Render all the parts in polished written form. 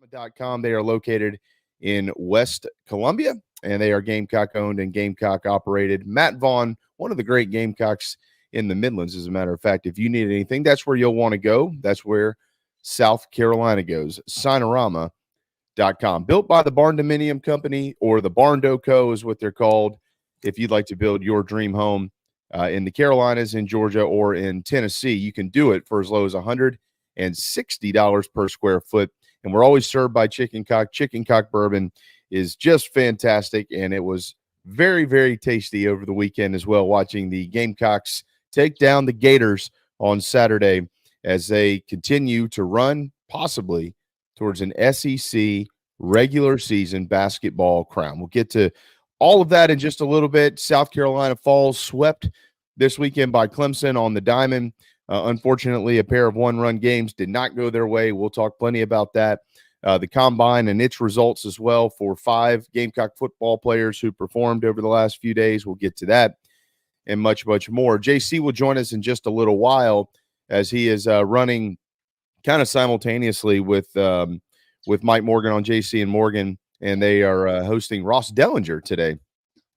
Signarama.com. They are located in West Columbia, and they are Gamecock owned and Gamecock operated. Matt Vaughn, one of the great Gamecocks in the Midlands, as a matter of fact. If you need anything, that's where you'll want to go. That's where South Carolina goes. Signarama.com. Built by the Barndo Company, or the Barndo Co is what they're called. If you'd like to build your dream home in the Carolinas, in Georgia, or in Tennessee, you can do it for as low as $160 per square foot. And we're always served by Chicken Cock. Chicken Cock bourbon is just fantastic, and it was very, very tasty over the weekend as well, watching the Gamecocks take down the Gators on Saturday as they continue to run possibly towards an SEC regular season basketball crown. We'll get to all of that in just a little bit. South Carolina falls swept this weekend by Clemson on the diamond. Unfortunately, a pair of one-run games did not go their way. We'll talk plenty about that. The Combine and its results as well for 5 Gamecock football players who performed over the last few days. We'll get to that and much, much more. JC will join us in just a little while as he is running kind of simultaneously with Mike Morgan on JC and Morgan, and they are hosting Ross Dellinger today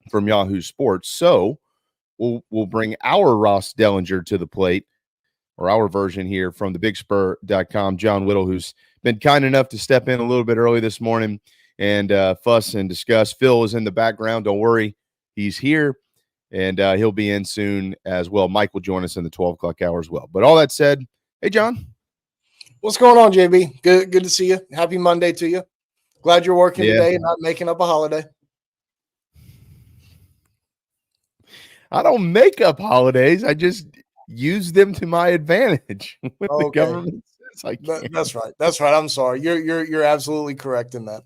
from Yahoo Sports. So we'll bring our Ross Dellinger to the plate, or our version here from the BigSpur.com, John Whittle, who's been kind enough to step in a little bit early this morning and fuss and discuss. Phil is in the background. Don't worry. He's here, and he'll be in soon as well. Mike will join us in the 12 o'clock hour as well. But all that said, hey, John. What's going on, JB? Good to see you. Happy Monday to you. Glad you're working today and not making up a holiday. I don't make up holidays. I just use them to my advantage. The government says I can't. That's right. That's right. I'm sorry. You're absolutely correct in that.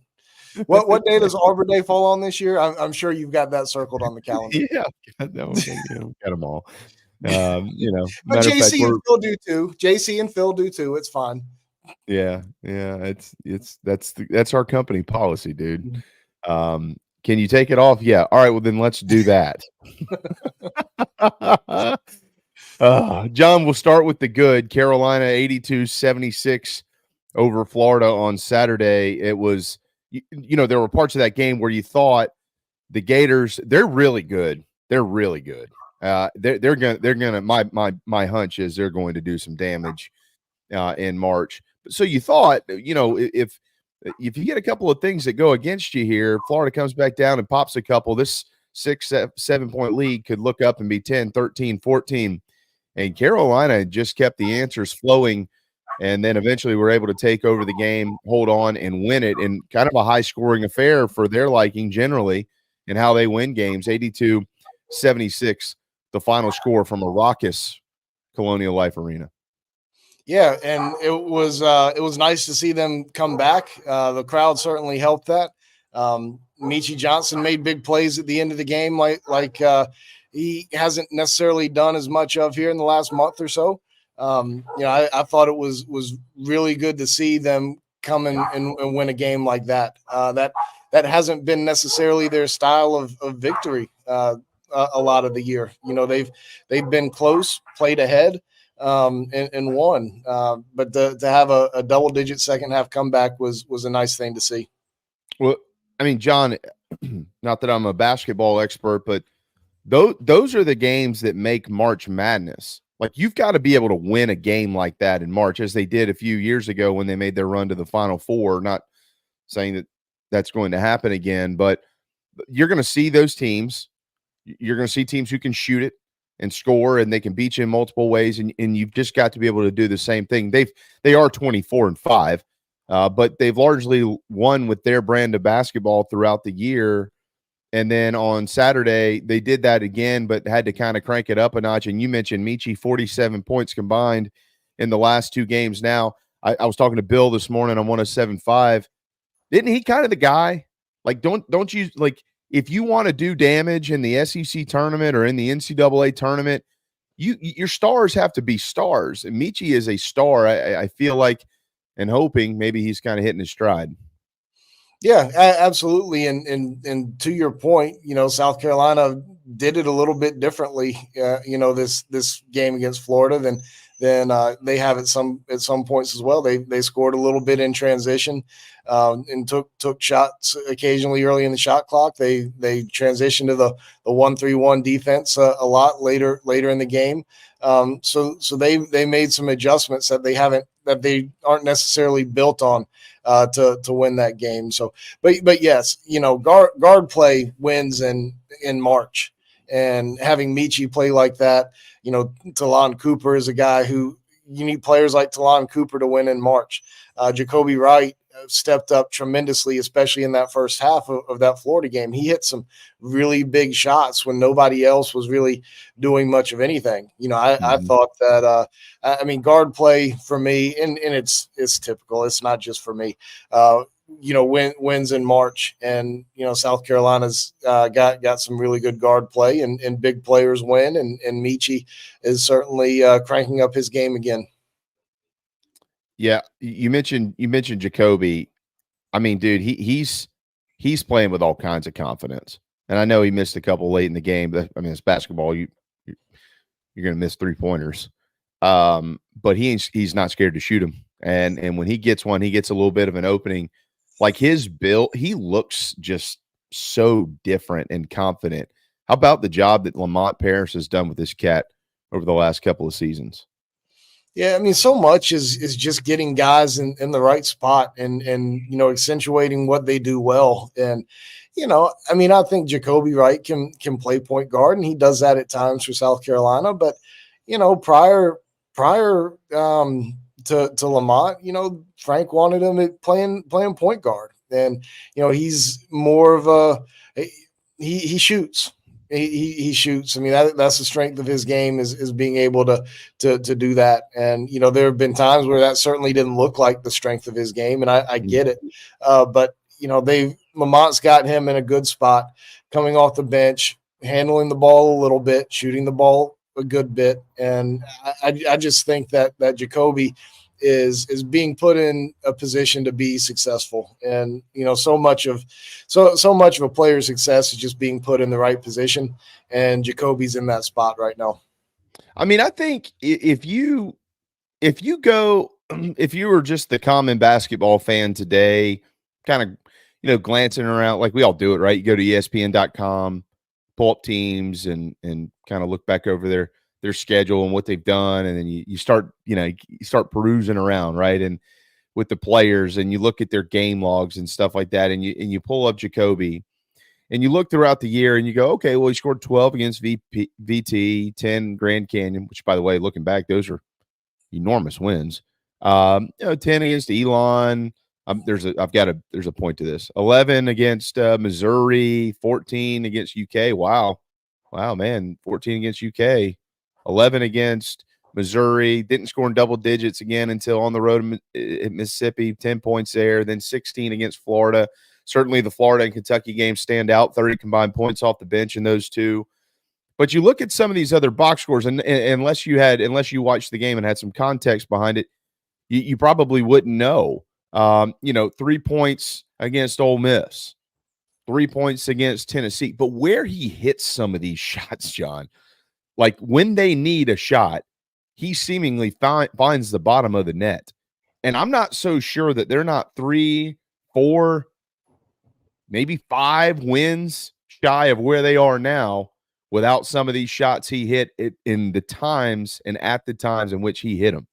What day does Arbor Day fall on this year? I'm sure you've got that circled on the calendar. Yeah, got them all. But JC and Phil do too. JC and Phil do too. It's fine. Yeah. That's our company policy, dude. Can you take it off? Yeah. All right. Well, then let's do that. John, we'll start with the good. Carolina 82-76 over Florida on Saturday. It was, there were parts of that game where you thought the Gators, they're really good. They're really good. They're gonna. My hunch is they're going to do some damage in March. So you thought, if you get a couple of things that go against you here, Florida comes back down and pops a couple, this 6-7 point lead could look up and be 10, 13, 14. And Carolina just kept the answers flowing, and then eventually were able to take over the game, hold on, and win it in kind of a high-scoring affair for their liking generally and how they win games. 82-76, the final score from a raucous Colonial Life Arena. Yeah, and it was nice to see them come back. The crowd certainly helped that. Michi Johnson made big plays at the end of the game, like he hasn't necessarily done as much of here in the last month or so. I thought it was really good to see them come and win a game like that. That hasn't been necessarily their style of victory a lot of the year. They've been close, played ahead, and won. But to have a double-digit second half comeback was a nice thing to see. Well, I mean, John, not that I'm a basketball expert, but those are the games that make March Madness. Like, you've got to be able to win a game like that in March, as they did a few years ago when they made their run to the Final Four. Not saying that that's going to happen again, but you're going to see those teams. You're going to see teams who can shoot it and score, and they can beat you in multiple ways, and you've just got to be able to do the same thing. They are 24-5, but they've largely won with their brand of basketball throughout the year. And then on Saturday, they did that again, but had to kind of crank it up a notch. And you mentioned Michi, 47 points combined in the last 2 games. Now, I was talking to Bill this morning on 107.5. Isn't he kind of the guy? Like, don't you, like, if you want to do damage in the SEC tournament or in the NCAA tournament, your stars have to be stars. And Michi is a star. I feel like, and hoping maybe he's kind of hitting his stride. Yeah, absolutely. And to your point, South Carolina did it a little bit differently, this game against Florida than they have at some points as well. They scored a little bit in transition, and took shots occasionally early in the shot clock. They transitioned to the 1-3-1 defense a lot later in the game. So they made some adjustments that they aren't necessarily built on to win that game. So, but yes, guard play wins in March, and having Michi play like that, Talon Cooper is a guy who you need players like Talon Cooper to win in March. Jacoby Wright stepped up tremendously, especially in that first half of that Florida game. He hit some really big shots when nobody else was really doing much of anything. I thought that, guard play for me, and it's typical. It's not just for me. Wins in March, and South Carolina's got some really good guard play, and big players win, and Michi is certainly cranking up his game again. Yeah, you mentioned Jacoby. I mean, dude, he's playing with all kinds of confidence, and I know he missed a couple late in the game, but I mean, it's basketball. You're going to miss 3-pointers, but he's not scared to shoot them, and when he gets one, he gets a little bit of an opening. Like his build, he looks just so different and confident. How about the job that Lamont Paris has done with this cat over the last couple of seasons? Yeah, I mean, so much is just getting guys in the right spot and accentuating what they do well. And I think Jacoby Wright can play point guard, and he does that at times for South Carolina. But prior to Lamont, Frank wanted him playing point guard, and he's more of he shoots. He shoots. I mean, that's the strength of his game is being able to do that. And there have been times where that certainly didn't look like the strength of his game, and I get it. But Lamont's got him in a good spot, coming off the bench, handling the ball a little bit, shooting the ball a good bit, and I just think that Jacoby is being put in a position to be successful. And so much of a player's success is just being put in the right position, and Jacoby's in that spot right now. I mean, I think if you were just the common basketball fan today, kind of glancing around like we all do it, right? You go to ESPN.com, pull up teams and kind of look back over their schedule and what they've done, and then you start perusing around, right? And with the players, and you look at their game logs and stuff like that, and you pull up Jacoby, and you look throughout the year, and you go, okay, well, he scored 12 against VT, 10 Grand Canyon, which, by the way, looking back, those are enormous wins. 10 against Elon. There's a point to this. 11 against Missouri, 14 against UK. Wow, man, 14 against UK. 11 against Missouri, didn't score in double digits again until on the road at Mississippi, 10 points there, then 16 against Florida. Certainly the Florida and Kentucky games stand out, 30 combined points off the bench in those two. But you look at some of these other box scores, and unless you watched the game and had some context behind it, you probably wouldn't know. 3 points against Ole Miss, 3 points against Tennessee. But where he hits some of these shots, John, like when they need a shot, he seemingly finds the bottom of the net. And I'm not so sure that they're not 3, 4, maybe 5 wins shy of where they are now without some of these shots he hit in the times and at the times in which he hit them.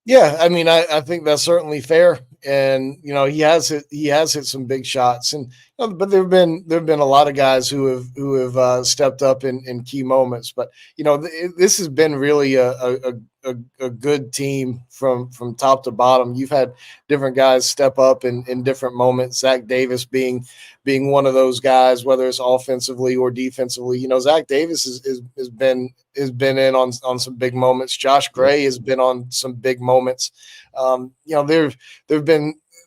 Yeah, I mean, I think that's certainly fair, and he has hit some big shots, and but there've been a lot of guys who have stepped up in key moments. But this has been really a good team from top to bottom. You've had different guys step up in different moments. Zach Davis being one of those guys, whether it's offensively or defensively. Zach Davis has been in on some big moments. Josh Gray has been on some big moments.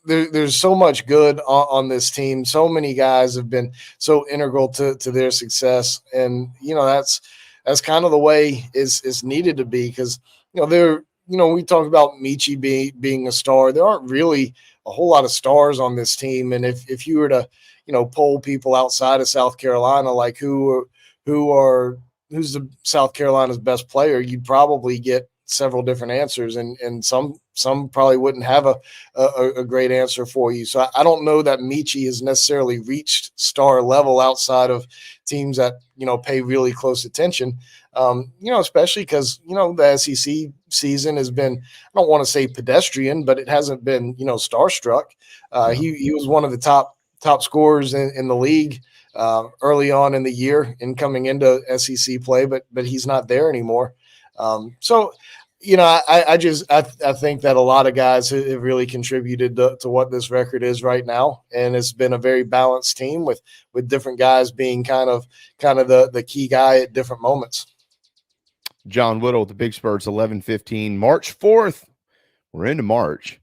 There's so much good on this team. So many guys have been so integral to their success, and that's kind of the way it's needed to be, because we talk about Michi being a star. There aren't really a whole lot of stars on this team, and if you were to poll people outside of South Carolina, like who are who's the South Carolina's best player, you'd probably get several different answers, and some probably wouldn't have a great answer for you. So I don't know that Michi has necessarily reached star level outside of teams that, pay really close attention. Especially because, the SEC season has been, I don't want to say pedestrian, but it hasn't been, starstruck. He was one of the top scorers in the league early on in the year and coming into SEC play, but he's not there anymore. So, I think that a lot of guys have really contributed to what this record is right now, and it's been a very balanced team with different guys being kind of the key guy at different moments. John Whittle, the Big Spurs, 11-15, March 4th. We're into March.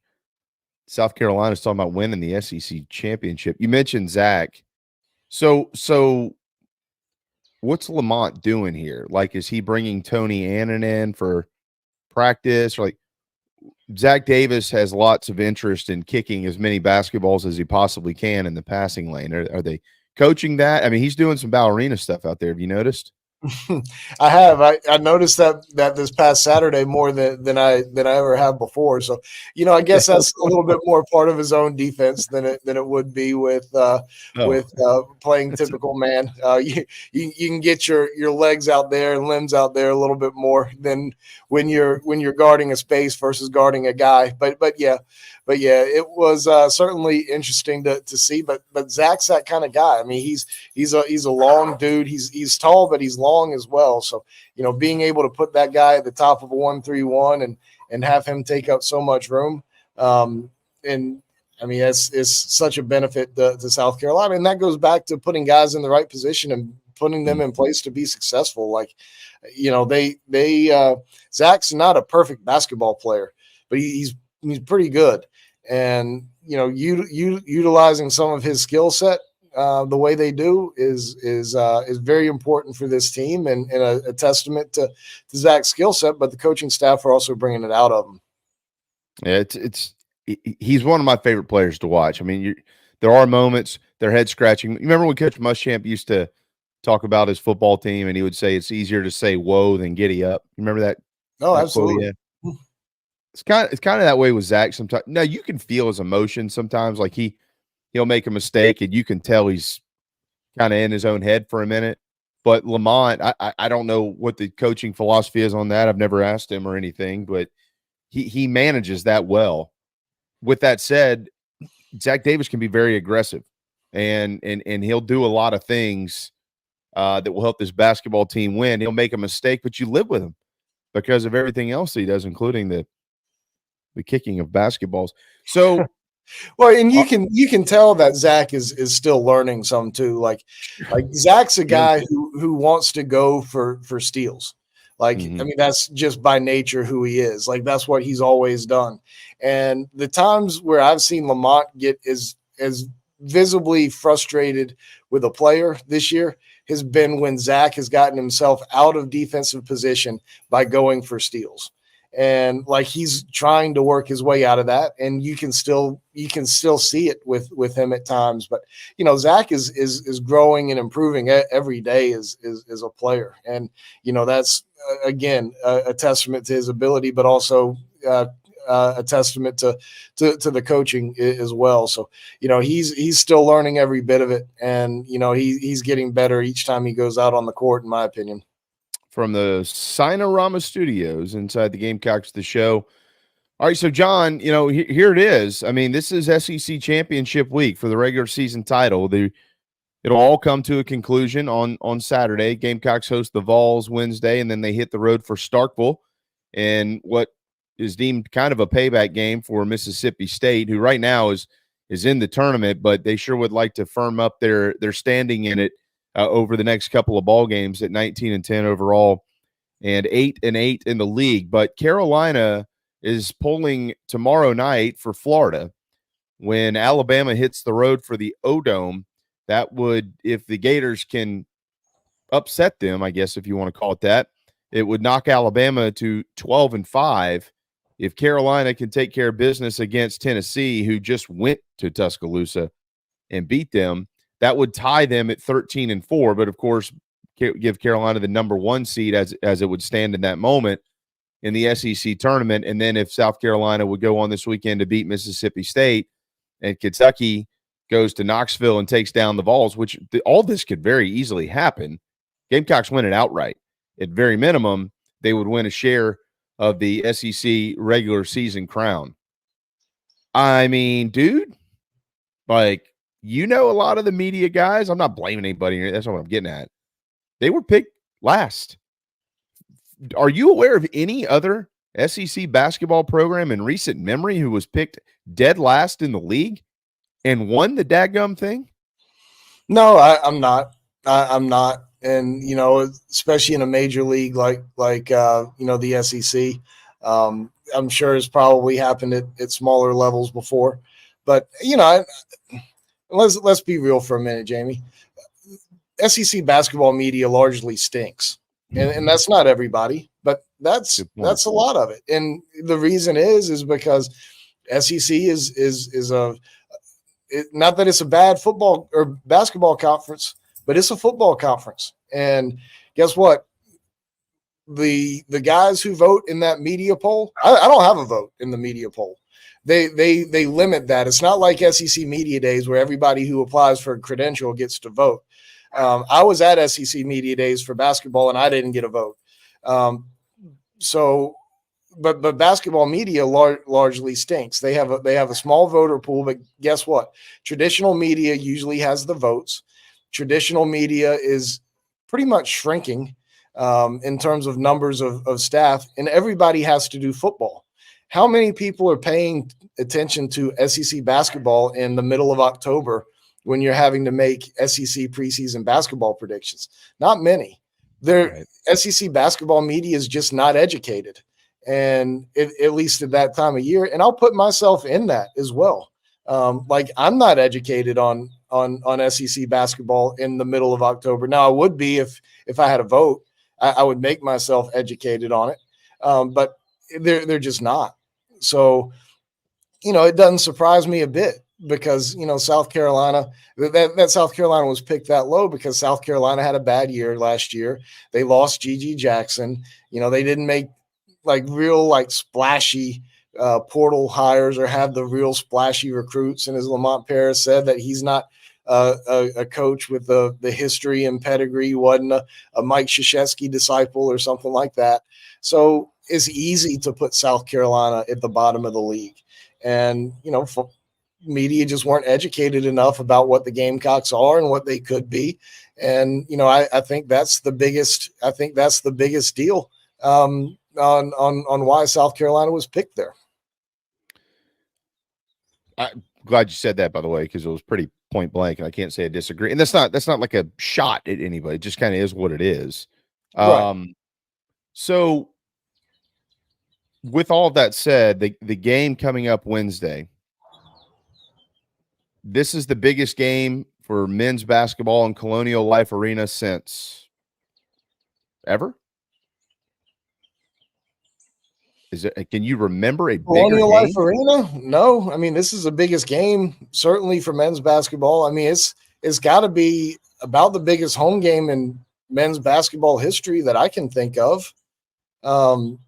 South Carolina's talking about winning the SEC championship. You mentioned Zach. So what's Lamont doing here? Like, is he bringing Tony Annan in for practice? Or like, Zach Davis has lots of interest in kicking as many basketballs as he possibly can in the passing lane. Are they coaching that? I mean, he's doing some ballerina stuff out there. Have you noticed? I have. I noticed that this past Saturday more than I ever have before. So, I guess that's a little bit more part of his own defense than it would be with playing typical man. You can get your legs out there and limbs out there a little bit more than when you're guarding a space versus guarding a guy. But yeah, it was certainly interesting to see. But Zach's that kind of guy. I mean, he's a long dude. He's tall, but he's long as well. So, being able to put that guy at the top of a 1-3-1 and have him take up so much room. And I mean, it's such a benefit to South Carolina. And that goes back to putting guys in the right position and putting them in place to be successful. Like, Zach's not a perfect basketball player, but he's pretty good. And, utilizing some of his skill set the way they do is very important for this team and a testament to Zach's skill set, but the coaching staff are also bringing it out of him. Yeah, he's one of my favorite players to watch. I mean, there are moments they're head scratching. You remember when Coach Muschamp used to talk about his football team and he would say it's easier to say whoa than giddy up. You remember that? Oh, absolutely. Quote? Yeah. It's kind of that way with Zach sometimes. Now you can feel his emotion sometimes, like he'll make a mistake and you can tell he's kind of in his own head for a minute. But Lamont, I don't know what the coaching philosophy is on that. I've never asked him or anything, but he manages that well. With that said, Zach Davis can be very aggressive and he'll do a lot of things that will help this basketball team win. He'll make a mistake, but you live with him because of everything else he does, including the kicking of basketballs. So well, and you can tell that Zach is still learning some too. Like Zach's a guy who wants to go for steals. Like, I mean, that's just by nature who he is. Like, that's what he's always done. And the times where I've seen Lamont get as visibly frustrated with a player this year has been when Zach has gotten himself out of defensive position by going for steals. And like, he's trying to work his way out of that, and you can still see it with him at times. But Zach is growing and improving every day as a player, and that's again a testament to his ability, but also a testament to the coaching as well. So he's still learning every bit of it, and he's getting better each time he goes out on the court, in my opinion. From the Signarama Studios inside the Gamecocks, the show. All right, so John, here it is. I mean, this is SEC Championship week for the regular season title. It'll all come to a conclusion on Saturday. Gamecocks host the Vols Wednesday, and then they hit the road for Starkville in what is deemed kind of a payback game for Mississippi State, who right now is in the tournament, but they sure would like to firm up their standing in it over the next couple of ball games at 19-10 overall and 8-8 in the league. But Carolina is polling tomorrow night for Florida when Alabama hits the road for the O-Dome. That would, if the Gators can upset them, I guess if you want to call it that, it would knock Alabama to 12-5. If Carolina can take care of business against Tennessee, who just went to Tuscaloosa and beat them, that would tie them at 13-4. But of course, give Carolina the number 1 seed as it would stand in that moment in the SEC tournament. And then if South Carolina would go on this weekend to beat Mississippi State and Kentucky goes to Knoxville and takes down the Vols, which all this could very easily happen, Gamecocks win it outright. At very minimum, they would win a share of the SEC regular season crown. I mean, dude, like, a lot of the media guys, I'm not blaming anybody. That's not what I'm getting at. They were picked last. Are you aware of any other SEC basketball program in recent memory who was picked dead last in the league and won the dadgum thing? No, I'm not. I'm not. And, especially in a major league like the SEC, I'm sure it's probably happened at smaller levels before. But, let's be real for a minute, Jamie. SEC basketball media largely stinks. And that's not everybody, but that's a lot of it. And the reason is because SEC is not that it's a bad football or basketball conference, but it's a football conference. And guess what? The guys who vote in that media poll, I don't have a vote in the media poll. They limit that. It's not like SEC media days where everybody who applies for a credential gets to vote. I was at SEC media days for basketball and I didn't get a vote. But basketball media largely stinks. They have a small voter pool, but guess what? Traditional media usually has the votes. Traditional media is pretty much shrinking in terms of numbers of staff, and everybody has to do football. How many people are paying attention to SEC basketball in the middle of October when you're having to make SEC preseason basketball predictions? Not many. Right. SEC basketball media is just not educated, and at least at that time of year. And I'll put myself in that as well. I'm not educated on SEC basketball in the middle of October. Now I would be if I had a vote. I would make myself educated on it, but they're just not. So, it doesn't surprise me a bit because, South Carolina, that South Carolina was picked that low because South Carolina had a bad year last year. They lost Gigi Jackson. They didn't make real splashy portal hires or have the real splashy recruits. And as Lamont Paris said, that he's not a coach with the history and pedigree. He wasn't a Mike Krzyzewski disciple or something like that. So it's easy to put South Carolina at the bottom of the league. And, media just weren't educated enough about what the Gamecocks are and what they could be. And, I think that's the biggest deal on why South Carolina was picked there. I'm glad you said that, by the way, because it was pretty point blank, and I can't say I disagree. And that's not like a shot at anybody. It just kind of is what it is. Right. So with all of that said, the game coming up Wednesday, this is the biggest game for men's basketball in Colonial Life Arena since ever. Can you remember a Colonial Life Arena? No. I mean, this is the biggest game, certainly for men's basketball. I mean, it's got to be about the biggest home game in men's basketball history that I can think of. In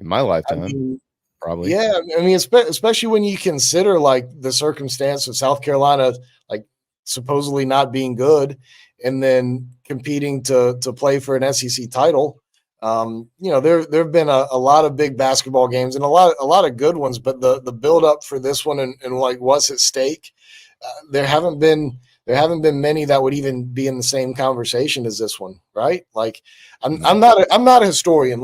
my lifetime, probably. Yeah, I mean, especially when you consider the circumstance of South Carolina, supposedly not being good, and then competing to play for an SEC title. There have been a lot of big basketball games and a lot of good ones, but the build up for this one and what's at stake, there haven't been many that would even be in the same conversation as this one, right? I'm not a historian.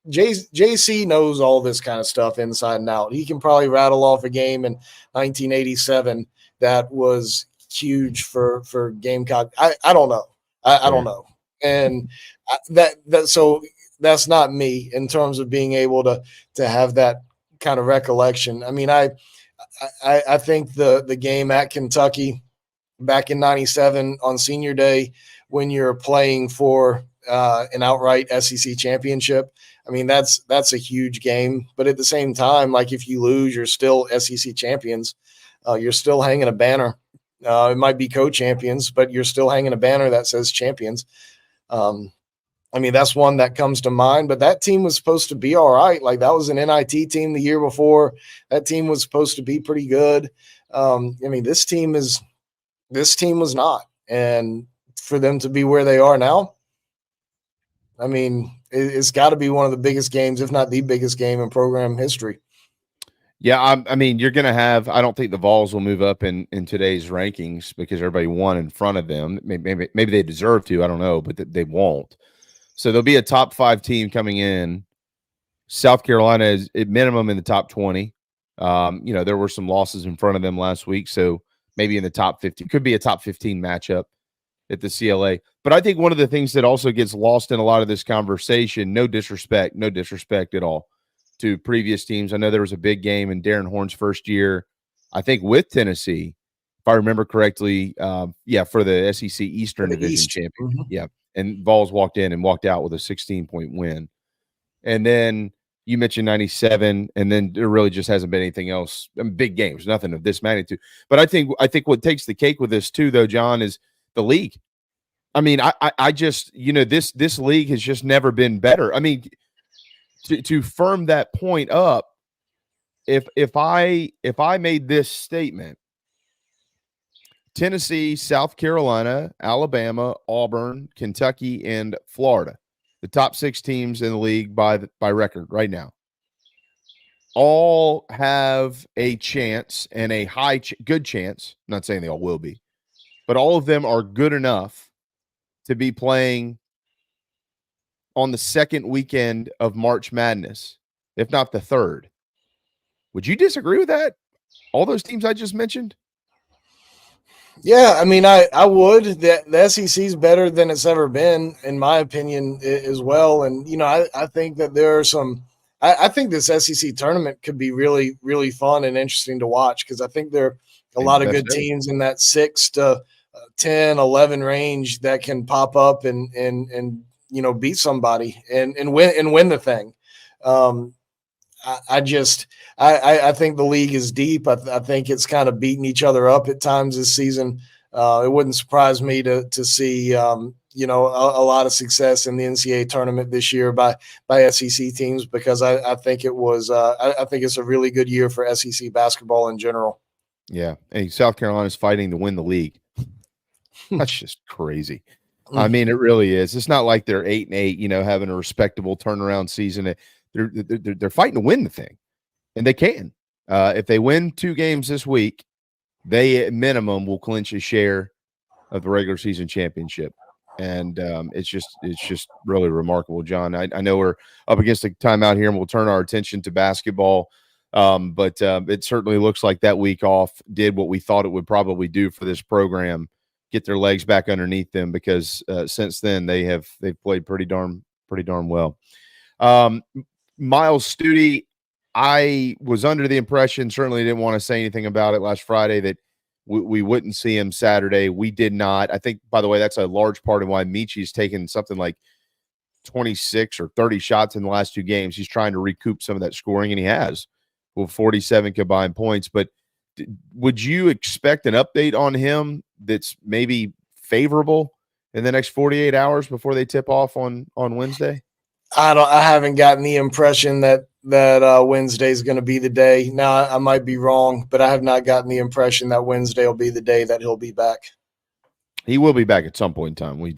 JC knows all this kind of stuff inside and out. He can probably rattle off a game in 1987 that was huge for Gamecock. I don't know. I don't know. And so that's not me in terms of being able to have that kind of recollection. I mean, I think the game at Kentucky back in 97 on senior day, when you're playing for an outright SEC championship, I mean, that's a huge game. But at the same time, if you lose, you're still SEC champions. You're still hanging a banner. It might be co-champions, but you're still hanging a banner that says champions. I mean, that's one that comes to mind, but that team was supposed to be all right. Like, that was an NIT team the year before. That team was supposed to be pretty good. I mean, this team was not. And for them to be where they are now, I mean, it's got to be one of the biggest games, if not the biggest game in program history. Yeah, I mean, you're going to have. I don't think the Vols will move up in today's rankings because everybody won in front of them. Maybe they deserve to. I don't know, but they won't. So there'll be a top 5 team coming in. South Carolina is at minimum in the top 20. There were some losses in front of them last week, so maybe in the top 50. Could be a top 15 matchup at the CLA. But I think one of the things that also gets lost in a lot of this conversation, no disrespect at all to previous teams. I know there was a big game in Darren Horn's first year, I think, with Tennessee, if I remember correctly. For the SEC Eastern Division champion. Mm-hmm. Yeah. And Vols walked in and walked out with a 16-point win. And then you mentioned 97, and then there really just hasn't been anything else. I mean, big games, nothing of this magnitude. But I think what takes the cake with this too, though, John, is the league. I mean, I just, this league has just never been better. I mean, to firm that point up, if I made this statement, Tennessee, South Carolina, Alabama, Auburn, Kentucky, and Florida, the top 6 teams in the league by record right now, all have a chance and a good chance. I'm not saying they all will be, but all of them are good enough to be playing on the second weekend of March Madness, if not the third. Would you disagree with that? All those teams I just mentioned? Yeah, I mean, I would. The SEC is better than it's ever been, in my opinion, as well. And, I think that there are some – I think this SEC tournament could be really, really fun and interesting to watch because I think there are a lot of good teams in that 6 to 10, 11 range that can pop up and beat somebody and win the thing. I think the league is deep. I think it's kind of beating each other up at times this season. It wouldn't surprise me to see a lot of success in the NCAA tournament this year by SEC teams because I think it was I think it's a really good year for SEC basketball in general. Yeah, and South Carolina's fighting to win the league. That's just crazy. I mean, it really is. It's not like they're 8-8, having a respectable turnaround season. They're fighting to win the thing, and they can. If they win 2 games this week, they at minimum will clinch a share of the regular season championship. And it's just really remarkable, John. I know we're up against a timeout here, and we'll turn our attention to basketball. But it certainly looks like that week off did what we thought it would probably do for this program, get their legs back underneath them, because since then they've played pretty darn well. Miles Studi, I was under the impression, certainly didn't want to say anything about it last Friday, that we wouldn't see him Saturday. We did not. I think, by the way, that's a large part of why Michi's taken something like 26 or 30 shots in the last 2 games. He's trying to recoup some of that scoring, and he has with 47 combined points. But would you expect an update on him that's maybe favorable in the next 48 hours before they tip off on Wednesday? I haven't gotten the impression that Wednesday is going to be the day. Now, I might be wrong, but I have not gotten the impression that Wednesday will be the day that he'll be back. He will be back at some point in time. We're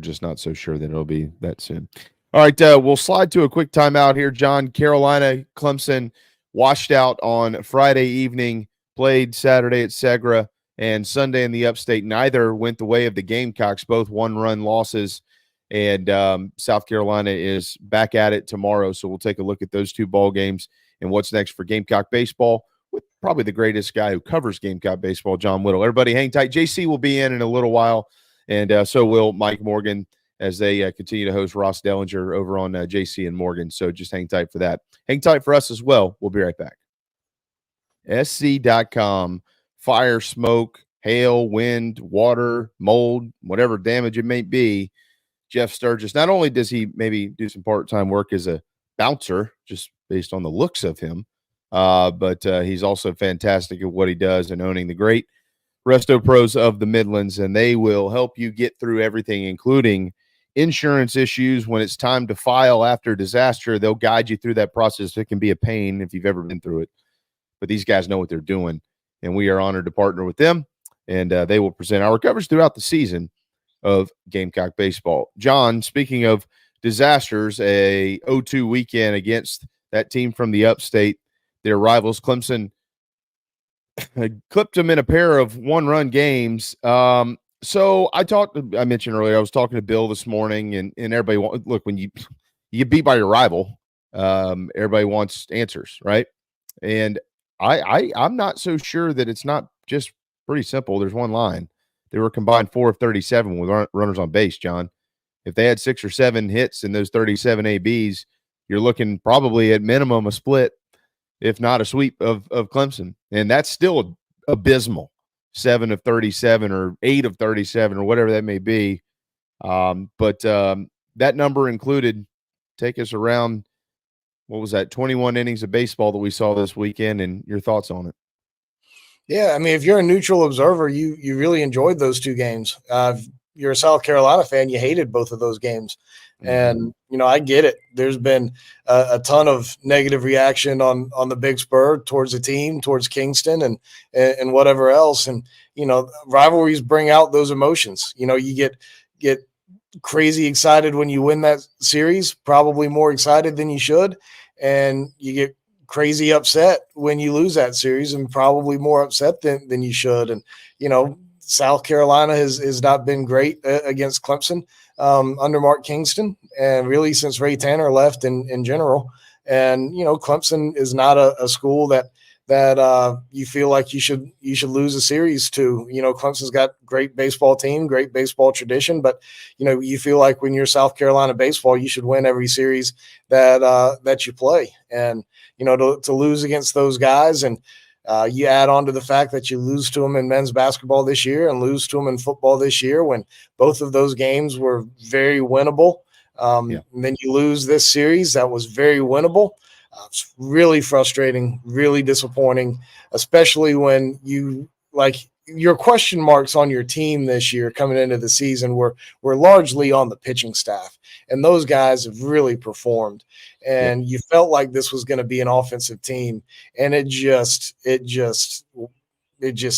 just not so sure that it'll be that soon. All right, we'll slide to a quick timeout here, John. Carolina, Clemson washed out on Friday evening, played Saturday at Segra, and Sunday in the Upstate. Neither went the way of the Gamecocks, both 1-run losses. And South Carolina is back at it tomorrow. So we'll take a look at those 2 ball games and what's next for Gamecock baseball with probably the greatest guy who covers Gamecock baseball, John Whittle. Everybody hang tight. JC will be in a little while, and so will Mike Morgan as they continue to host Ross Dellinger over on JC and Morgan. So just hang tight for that. Hang tight for us as well. We'll be right back. SC.com, fire, smoke, hail, wind, water, mold, whatever damage it may be. Jeff Sturgis, not only does he maybe do some part-time work as a bouncer, just based on the looks of him, but he's also fantastic at what he does and owning the great RestoPros of the Midlands, and they will help you get through everything, including insurance issues, when it's time to file after disaster, they'll guide you through that process. It can be a pain if you've ever been through it, but these guys know what they're doing, and we are honored to partner with them, and they will present our coverage throughout the season of Gamecock baseball. John, speaking of disasters, a 0-2 weekend against that team from the upstate, their rivals Clemson, clipped them in a pair of one-run games. So I mentioned earlier, I was talking to Bill this morning, and everybody, look, when you get beat by your rival, everybody wants answers, right? And I'm not so sure that it's not just pretty simple. There's one line. They were combined 4 of 37 with runners on base, John. If they had 6 or 7 hits in those 37 ABs, you're looking probably at minimum a split, if not a sweep of Clemson. And that's still abysmal. 7 of 37 or 8 of 37 or whatever that may be. But that number included, take us around, what was that, 21 innings of baseball that we saw this weekend, and your thoughts on it. Yeah, I mean, if you're a neutral observer, you really enjoyed those 2 games. If you're a South Carolina fan, you hated both of those games. And, I get it. There's been a ton of negative reaction on the Big Spur towards the team, towards Kingston and whatever else. And, rivalries bring out those emotions. You get crazy excited when you win that series, probably more excited than you should. And you get crazy upset when you lose that series, and probably more upset than you should. And, South Carolina has not been great against Clemson under Mark Kingston, and really since Ray Tanner left in general. And, Clemson is not a school that you feel like you should lose a series to. Clemson's got great baseball team, great baseball tradition, but you feel like when you're South Carolina baseball, you should win every series that you play. And to lose against those guys, and you add on to the fact that you lose to them in men's basketball this year and lose to them in football this year, when both of those games were very winnable. And then you lose this series that was very winnable. It's really frustrating, really disappointing, especially when your question marks on your team this year coming into the season were largely on the pitching staff, and those guys have really performed. And you felt like this was going to be an offensive team, and it just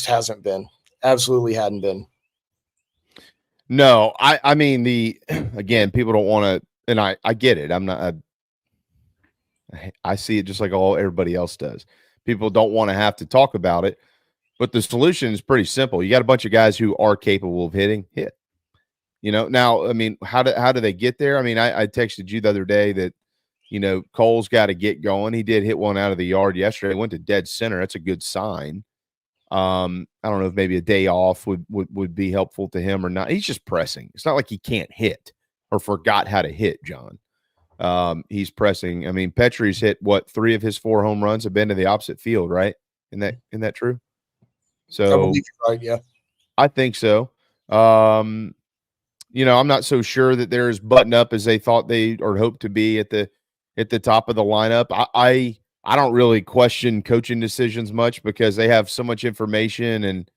hasn't been. Absolutely hadn't been. No, I mean, again, people don't want to, and I get it. I see it just like everybody else does. People don't want to have to talk about it, but the solution is pretty simple. You got a bunch of guys who are capable of hit. Now, I mean, how do they get there? I mean, I texted you the other day that, Cole's got to get going. He did hit one out of the yard yesterday. Went to dead center. That's a good sign. I don't know if maybe a day off would be helpful to him or not. He's just pressing. It's not like he can't hit or forgot how to hit, John. He's pressing. I mean, Petrie's hit 3 of his 4 home runs have been to the opposite field, right? Isn't that true? So I believe you're right, yeah. I think so. I'm not so sure that they're as buttoned up as they thought they or hoped to be at the top of the lineup. I don't really question coaching decisions much because they have so much information, and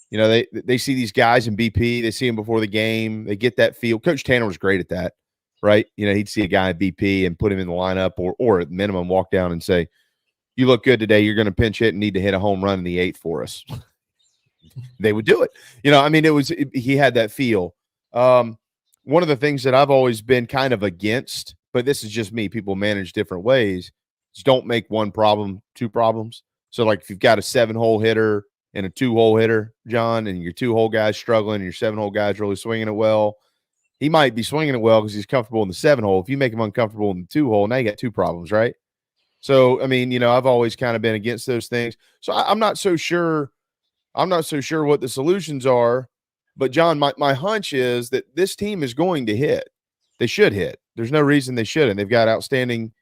they see these guys in BP, they see them before the game, they get that feel. Coach Tanner was great at that, right? He'd see a guy at BP and put him in the lineup, or at minimum walk down and say, "You look good today. You're going to pinch hit and need to hit a home run in the 8th for us." They would do it. He had that feel. One of the things that I've always been kind of against, but this is just me, people manage different ways, is don't make one problem 2 problems. So like if you've got a 7-hole hitter and a 2-hole hitter, John, and your 2-hole guy's struggling and your 7-hole guy's really swinging it well, he might be swinging it well because he's comfortable in the 7-hole. If you make him uncomfortable in the 2-hole, now you got 2 problems, right? So, I mean, I've always kind of been against those things. So I'm not so sure what the solutions are, but John, my hunch is that this team is going to hit. They should hit. There's no reason they shouldn't. They've got outstanding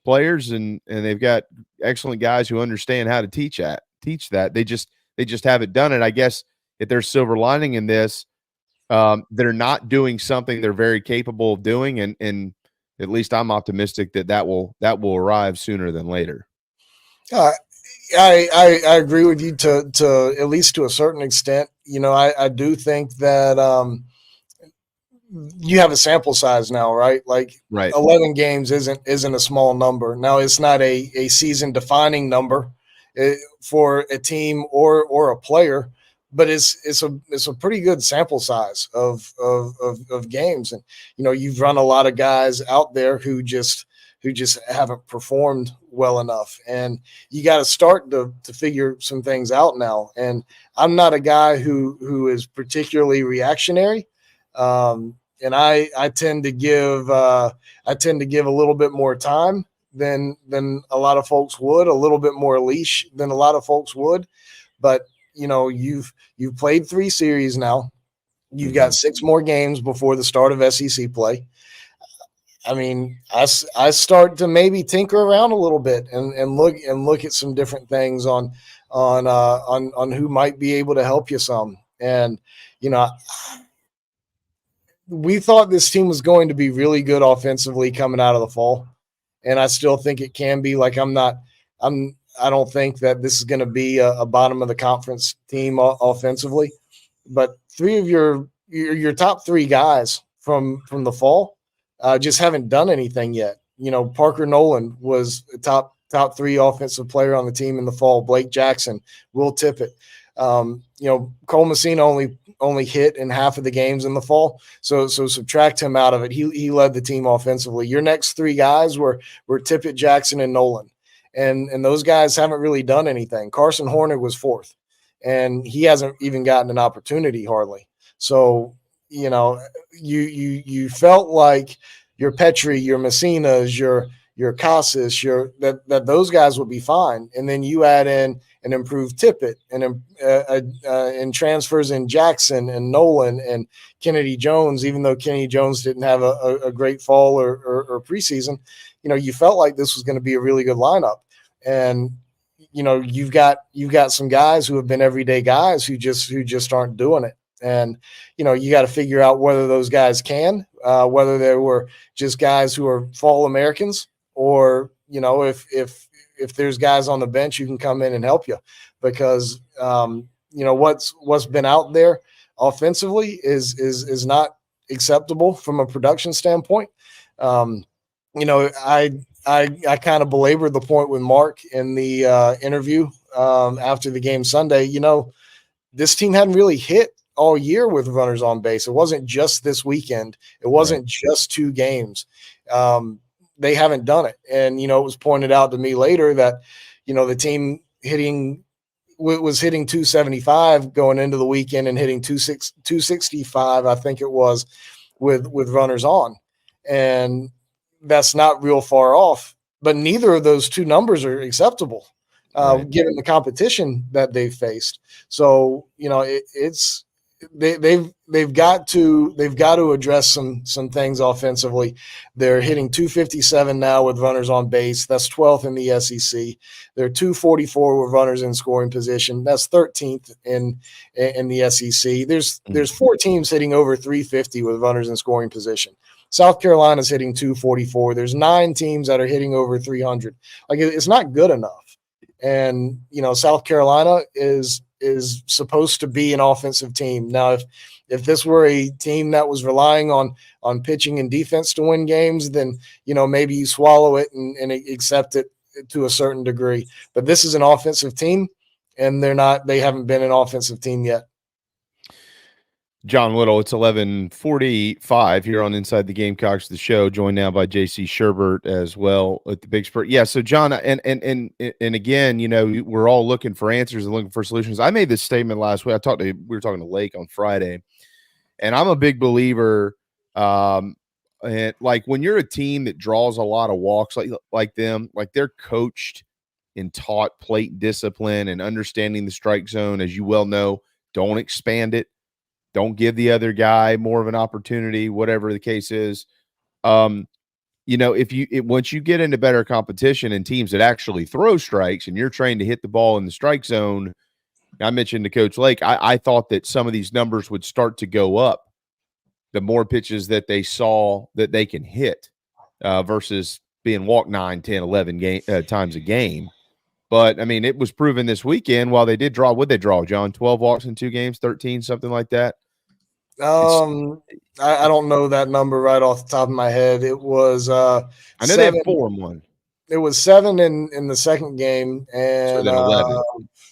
players and they've got excellent guys who understand how to teach that. They just haven't done it. I guess if there's silver lining in this, they're not doing something they're very capable of doing, and at least I'm optimistic that will arrive sooner than later. I agree with you to at least to a certain extent. I do think that you have a sample size now, right? Like Right. 11 games isn't a small number. Now it's not a season defining number for a team or a player, but it's a pretty good sample size of games. And you've run a lot of guys out there who just haven't performed well enough, and you got to start to figure some things out now. And I'm not a guy who is particularly reactionary. And I tend to give a little bit more time than a lot of folks would, a little bit more leash than a lot of folks would. But you've played 3 series now. You've got 6 more games before the start of SEC play. I mean, I start to maybe tinker around a little bit and look at some different things on who might be able to help you some. And we thought this team was going to be really good offensively coming out of the fall, and I still think it can be. Like I don't think that this is going to be a bottom of the conference team offensively, but 3 of your top 3 guys from the fall just haven't done anything yet. Parker Nolan was a top 3 offensive player on the team in the fall. Blake Jackson, Will Tippett. Cole Messina only hit in half of the games in the fall. So subtract him out of it. He led the team offensively. Your next 3 guys were Tippett, Jackson, and Nolan. And those guys haven't really done anything. Carson Horner was 4th, and he hasn't even gotten an opportunity hardly. So, you felt like your Petrie, your Messinas, your Casas, that those guys would be fine. And then you add in an improved Tippett and transfers in Jackson and Nolan and Kennedy Jones, even though Kennedy Jones didn't have a great fall or preseason. You felt like this was going to be a really good lineup. And you've got some guys who have been everyday guys who just aren't doing it. And you got to figure out whether those guys can, whether they were just guys who are fall Americans, or if there's guys on the bench who can come in and help you, because what's been out there offensively is not acceptable from a production standpoint. I kind of belabored the point with Mark in the interview after the game Sunday. This team hadn't really hit all year with runners on base. It wasn't just this weekend. It wasn't just 2 games. They haven't done it. And, it was pointed out to me later that, the team was hitting 275 going into the weekend and hitting 265, I think it was, with runners on. And that's not real far off, but neither of those 2 numbers are acceptable given the competition that they've faced. So, they've got to address some things offensively. They're hitting 257 now with runners on base. That's 12th in the SEC. They're 244 with runners in scoring position. That's 13th in the SEC. There's 4 teams hitting over 350 with runners in scoring position. South Carolina's hitting 244. There's 9 teams that are hitting over 300. Like, it's not good enough. And South Carolina is supposed to be an offensive team. Now, if this were a team that was relying on pitching and defense to win games, then maybe you swallow it and accept it to a certain degree. But this is an offensive team, and they haven't been an offensive team yet. John Whittle, it's 11:45 here on Inside the Gamecocks, the show, joined now by JC Sherbert as well at the Big Spurt. Yeah, so John, and again, we're all looking for answers and looking for solutions. I made this statement last week. We were talking to Lake on Friday, and I'm a big believer. And like when you're a team that draws a lot of walks like them, like they're coached and taught plate discipline and understanding the strike zone, as you well know. Don't expand it. Don't give the other guy more of an opportunity, whatever the case is. Once you get into better competition and teams that actually throw strikes and you're trained to hit the ball in the strike zone, I mentioned to Coach Lake, I thought that some of these numbers would start to go up the more pitches that they saw that they can hit versus being walked 9, 10, 11 times a game. But, I mean, it was proven this weekend while they did draw. What'd they draw, John? 12 walks in 2 games, 13, something like that? I don't know that number right off the top of my head. It was I know they 7. have 4 and 1. It was 7 in the second game, So and then 11.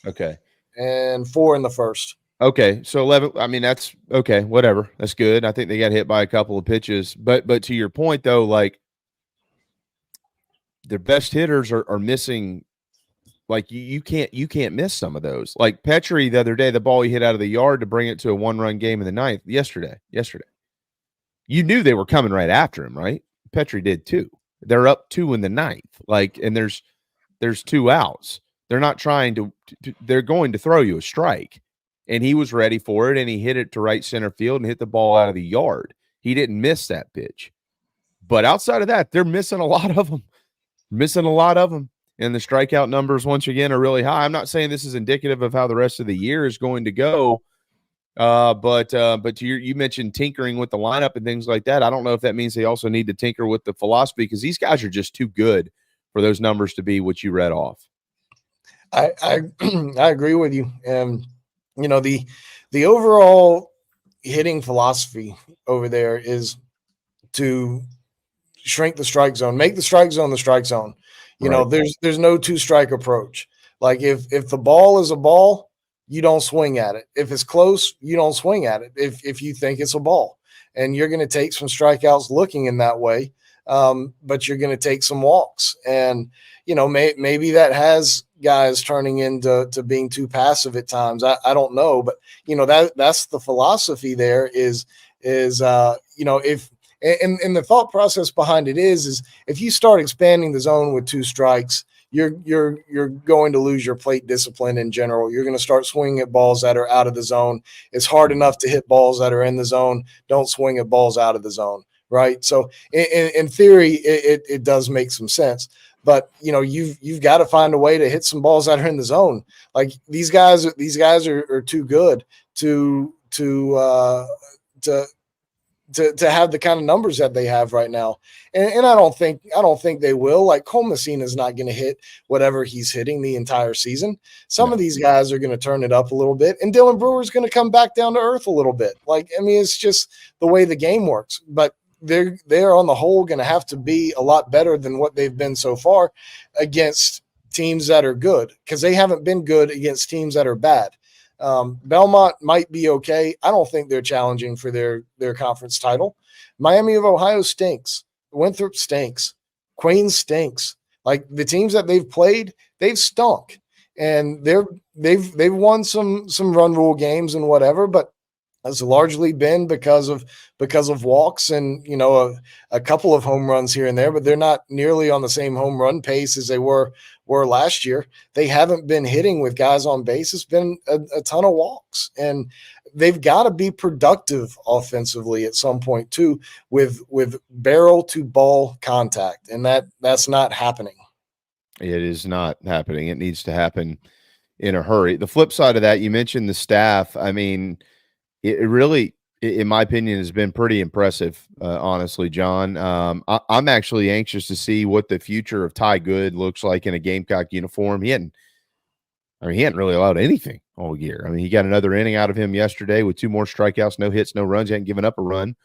Okay. and 4 in the first. Okay, so 11. I mean, that's okay. Whatever, that's good. I think they got hit by a couple of pitches, but to your point though, like their best hitters are missing. Like you can't miss some of those. Like Petrie the other day, the ball he hit out of the yard to bring it to a 1-run game in the ninth. Yesterday, you knew they were coming right after him, right? Petrie did too. They're up 2 in the ninth. Like, and there's 2 outs. They're not trying to they're going to throw you a strike. And he was ready for it, and he hit it to right center field and hit the ball out of the yard. He didn't miss that pitch. But outside of that, they're missing a lot of them. And the strikeout numbers, once again, are really high. I'm not saying this is indicative of how the rest of the year is going to go. But you mentioned tinkering with the lineup and things like that. I don't know if that means they also need to tinker with the philosophy, because these guys are just too good for those numbers to be what you read off. I I agree with you. And the overall hitting philosophy over there is to shrink the strike zone, make the strike zone the strike zone. Right. There's no 2-strike approach. Like if the ball is a ball, you don't swing at it. If it's close, you don't swing at it. If you think it's a ball, and you're going to take some strikeouts looking in that way, but you're going to take some walks, and maybe that has guys turning into being too passive at times. I don't know, but that's the philosophy. There is if and the thought process behind it is if you start expanding the zone with 2 strikes, you're going to lose your plate discipline in general. You're going to start swinging at balls that are out of the zone. It's hard enough to hit balls that are in the zone. Don't swing at balls out of the zone, right? So in theory, it does make some sense. But you've got to find a way to hit some balls that are in the zone. Like these guys are too good to have the kind of numbers that they have right now. And I don't think they will. Like Cole Messina is not going to hit whatever he's hitting the entire season. Some of these guys are going to turn it up a little bit, and Dylan Brewer is going to come back down to earth a little bit. Like, I mean, it's just the way the game works. But they're on the whole going to have to be a lot better than what they've been so far against teams that are good, because they haven't been good against teams that are bad. Belmont might be okay. I don't think they're challenging for their conference title. Miami of Ohio stinks. Winthrop stinks. Queens stinks. Like the teams that they've played, they've stunk, and they've won some run rule games and whatever, but has largely been because of walks and a couple of home runs here and there, but they're not nearly on the same home run pace as they were last year. They haven't been hitting with guys on base. It's been a ton of walks, and they've got to be productive offensively at some point too, with barrel to ball contact, and that's not happening. It is not happening. It needs to happen in a hurry. The flip side of that, you mentioned the staff. I mean, it really, in my opinion, has been pretty impressive, honestly, John. I'm actually anxious to see what the future of Ty Good looks like in a Gamecock uniform. He hadn't really allowed anything all year. I mean, he got another inning out of him yesterday with 2 more strikeouts, no hits, no runs. He hadn't given up a run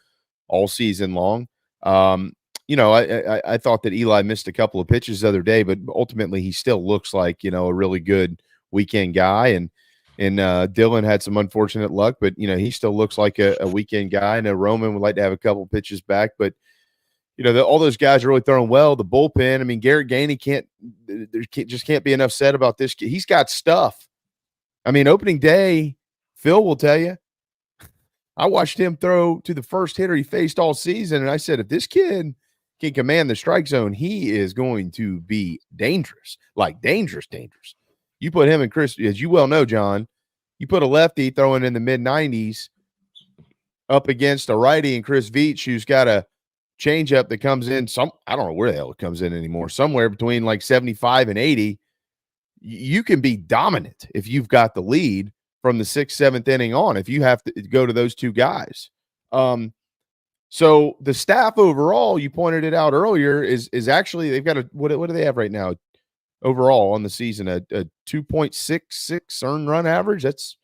all season long. I thought that Eli missed a couple of pitches the other day, but ultimately he still looks like, a really good weekend guy. And Dylan had some unfortunate luck, but he still looks like a weekend guy. I know Roman would like to have a couple pitches back, but all those guys are really throwing well. The bullpen, I mean, Garrett Gainey just can't be enough said about this kid. He's got stuff. I mean, opening day, Phil will tell you, I watched him throw to the first hitter he faced all season, and I said, if this kid can command the strike zone, he is going to be dangerous, like dangerous. You put him and Chris, as you well know, John, you put a lefty throwing in the mid-90s up against a righty and Chris Veach, who's got a changeup that comes in I don't know where the hell it comes in anymore, somewhere between like 75 and 80. You can be dominant if you've got the lead from the 6th, 7th inning on, if you have to go to those 2 guys. So the staff overall, you pointed it out earlier, is actually, they've got what do they have right now? Overall on the season, a 2.66 earned run average. It's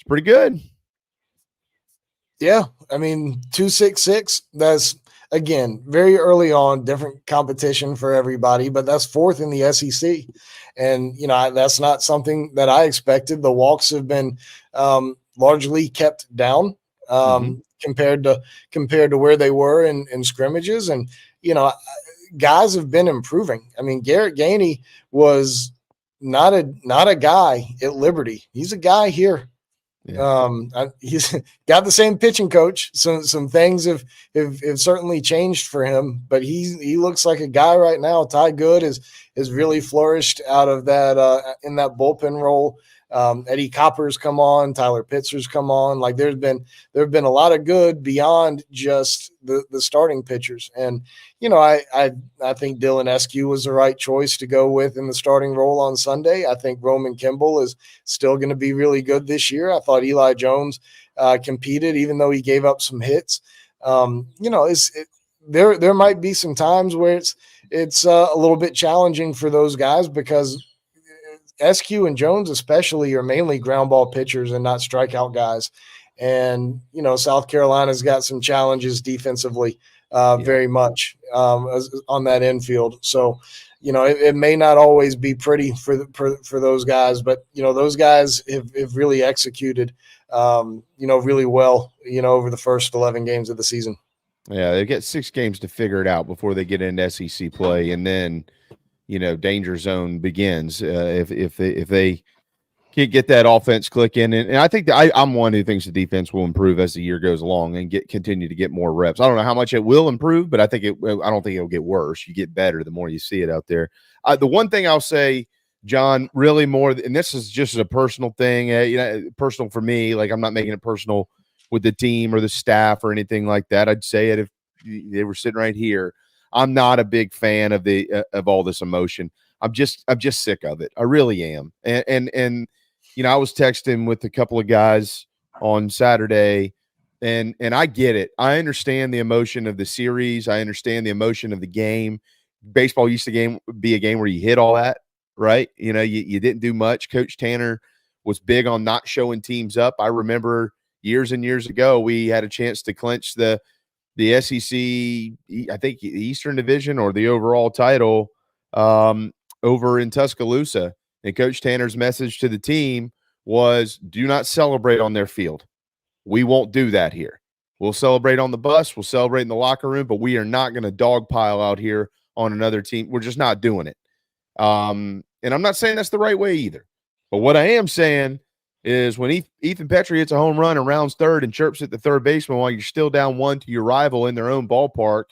pretty good. Yeah, I mean 266. That's again very early on, different competition for everybody, but that's fourth in the SEC, and that's not something that I expected. The walks have been largely kept down compared to where they were in scrimmages, and you know guys have been improving. I mean, Garrett Gainey was not a guy at Liberty. He's a guy here. Yeah. He's got the same pitching coach. Some things have certainly changed for him, but he looks like a guy right now. Ty Good has really flourished out of that in that bullpen role. Eddie Copper's come on, Tyler Pitzer's come on. Like there have been a lot of good beyond just the starting pitchers. And I think Dylan Eskew was the right choice to go with in the starting role on Sunday. I think Roman Kimball is still going to be really good this year. I thought Eli Jones competed, even though he gave up some hits. There might be some times where it's a little bit challenging for those guys because SQ and Jones especially are mainly ground ball pitchers and not strikeout guys. And, South Carolina's got some challenges defensively very much on that infield. So, it may not always be pretty for those guys, but, those guys have really executed, really well, over the first 11 games of the season. Yeah, they get 6 games to figure it out before they get into SEC play, and then danger zone begins if they can't get that offense clicking. And I think that I'm one who thinks the defense will improve as the year goes along and continue to get more reps. I don't know how much it will improve, but I don't think it'll get worse. You get better the more you see it out there. The one thing I'll say, John, really more, and this is just a personal thing, personal for me. Like I'm not making it personal with the team or the staff or anything like that. I'd say it if they were sitting right here. I'm not a big fan of of all this emotion. I'm just sick of it. I really am. And I was texting with a couple of guys on Saturday, and I get it. I understand the emotion of the series. I understand the emotion of the game. Baseball used to be a game where you hit all that, right? You didn't do much. Coach Tanner was big on not showing teams up. I remember years and years ago, we had a chance to clinch the SEC, I think Eastern Division or the overall title over in Tuscaloosa. And Coach Tanner's message to the team was, do not celebrate on their field. We won't do that here. We'll celebrate on the bus. We'll celebrate in the locker room, but we are not going to dogpile out here on another team. We're just not doing it. And I'm not saying that's the right way either. But what I am saying is when Ethan Petrie hits a home run and rounds third and chirps at the third baseman while you're still down 1 to your rival in their own ballpark.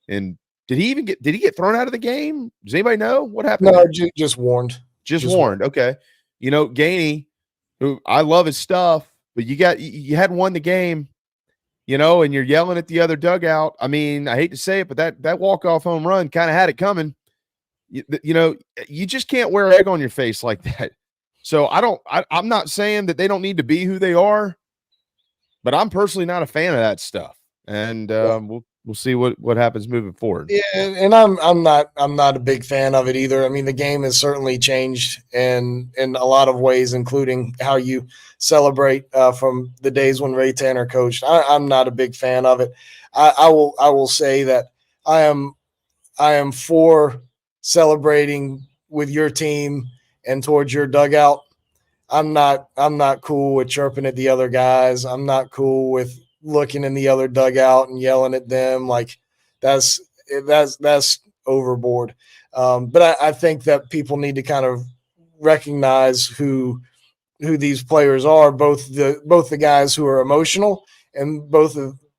And did he get thrown out of the game? Does anybody know what happened? No, just warned. Just warned. Okay. Gainey, who I love his stuff, but you had won the game, and you're yelling at the other dugout. I mean, I hate to say it, but that walk-off home run kind of had it coming. You just can't wear egg on your face like that. So I'm not saying that they don't need to be who they are, but I'm personally not a fan of that stuff. And we'll see what happens moving forward. Yeah, and I'm not a big fan of it either. I mean, the game has certainly changed in a lot of ways, including how you celebrate from the days when Ray Tanner coached. I'm not a big fan of it. I will say that I am for celebrating with your team and towards your dugout. I'm not cool with chirping at the other guys. I'm not cool with looking in the other dugout and yelling at them. Like that's overboard. But I think that people need to kind of recognize who these players are, both the guys who are emotional and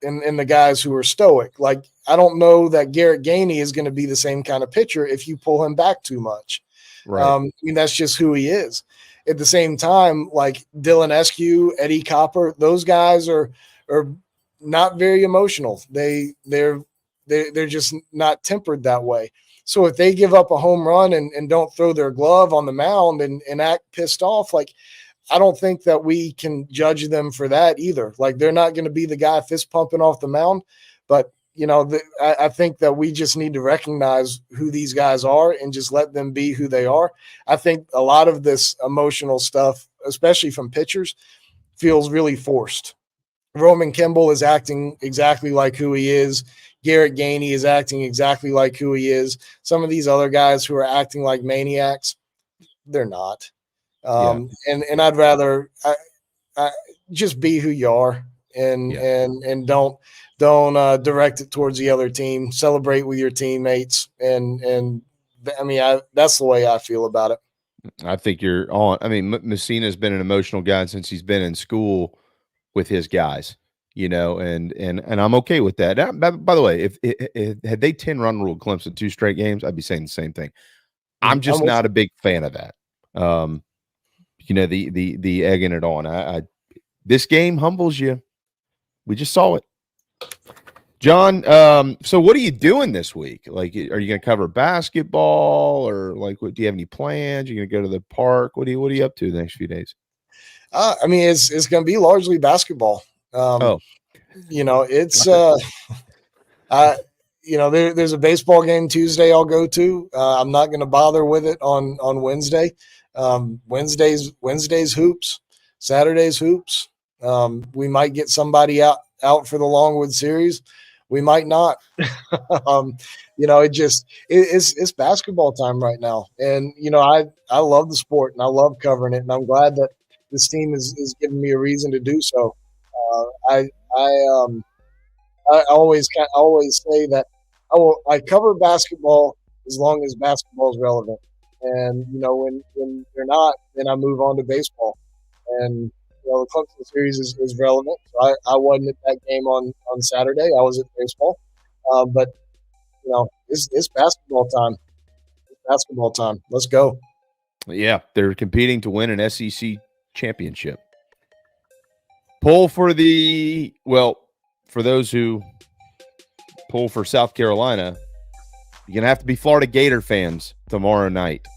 and the guys who are stoic. Like I don't know that Garrett Gainey is going to be the same kind of pitcher if you pull him back too much. Right. I mean, that's just who he is. At the same time, like Dylan Eskew, Eddie Copper, those guys are not very emotional. They're just not tempered that way. So if they give up a home run and don't throw their glove on the mound and act pissed off, like I don't think that we can judge them for that either. Like they're not going to be the guy fist pumping off the mound, but I think that we just need to recognize who these guys are and just let them be who they are. I think a lot of this emotional stuff, especially from pitchers, feels really forced. Roman Kimball is acting exactly like who he is. Garrett Gainey is acting exactly like who he is. Some of these other guys who are acting like maniacs, they're not. And I'd rather I just be who you are and don't direct it towards the other team. Celebrate with your teammates, and I mean, that's the way I feel about it. I think you're on. I mean, Messina's been an emotional guy since he's been in school with his guys, and I'm okay with that. By the way, if had they 10-run ruled Clemson 2 straight games, I'd be saying the same thing. I'm just not a big fan of that. The egging it on. This game humbles you. We just saw it. John, so what are you doing this week? Like, are you going to cover basketball, or like, do you have any plans? Are you going to go to the park? What are you up to the next few days? I mean, it's going to be largely basketball. It's there's a baseball game Tuesday I'll go to. I'm not going to bother with it on Wednesday. Wednesday's hoops, Saturday's hoops. We might get somebody out for the Longwood series. We might not. It's basketball time right now. And, I love the sport and I love covering it. And I'm glad that this team is giving me a reason to do so. I always say that I cover basketball as long as basketball is relevant. And, when they're not, then I move on to baseball. And, the Clemson series is relevant. So I wasn't at that game on Saturday. I was at baseball. But, it's basketball time. It's basketball time. Let's go. Yeah, they're competing to win an SEC championship. Pull for those who pull for South Carolina, you're going to have to be Florida Gator fans tomorrow night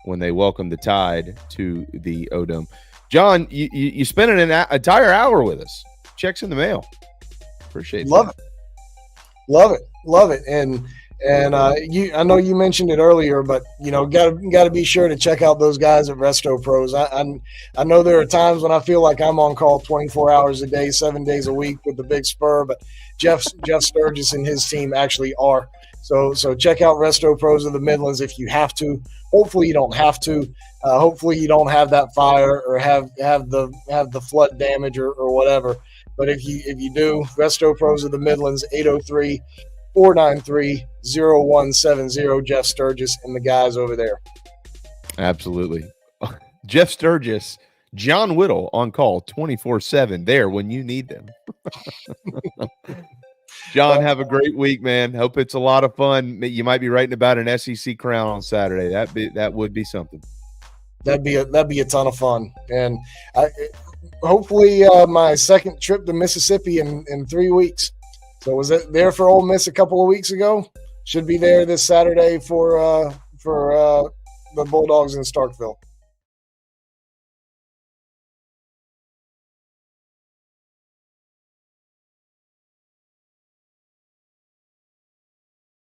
when they welcome the Tide to the O-Dome. John, you spent an entire hour with us. Checks in the mail. Appreciate that. Love it. And I know you mentioned it earlier, but got to be sure to check out those guys at RestoPros. I know there are times when I feel like I'm on call 24 hours a day, 7 days a week with the Big Spur, but Jeff Sturgis and his team actually are. So check out RestoPros of the Midlands if you have to. Hopefully you don't have to. Hopefully you don't have that fire or have the flood damage or whatever. But if you do, RestoPros of the Midlands, 803-493-0170. Jeff Sturgis and the guys over there. Absolutely. Jeff Sturgis, John Whittle on call 24/7 there when you need them. John, have a great week, man. Hope it's a lot of fun. You might be writing about an SEC crown on Saturday. That would be something. That'd be a ton of fun. And hopefully my second trip to Mississippi in 3 weeks. So was it there for Ole Miss a couple of weeks ago? Should be there this Saturday for the Bulldogs in Starkville.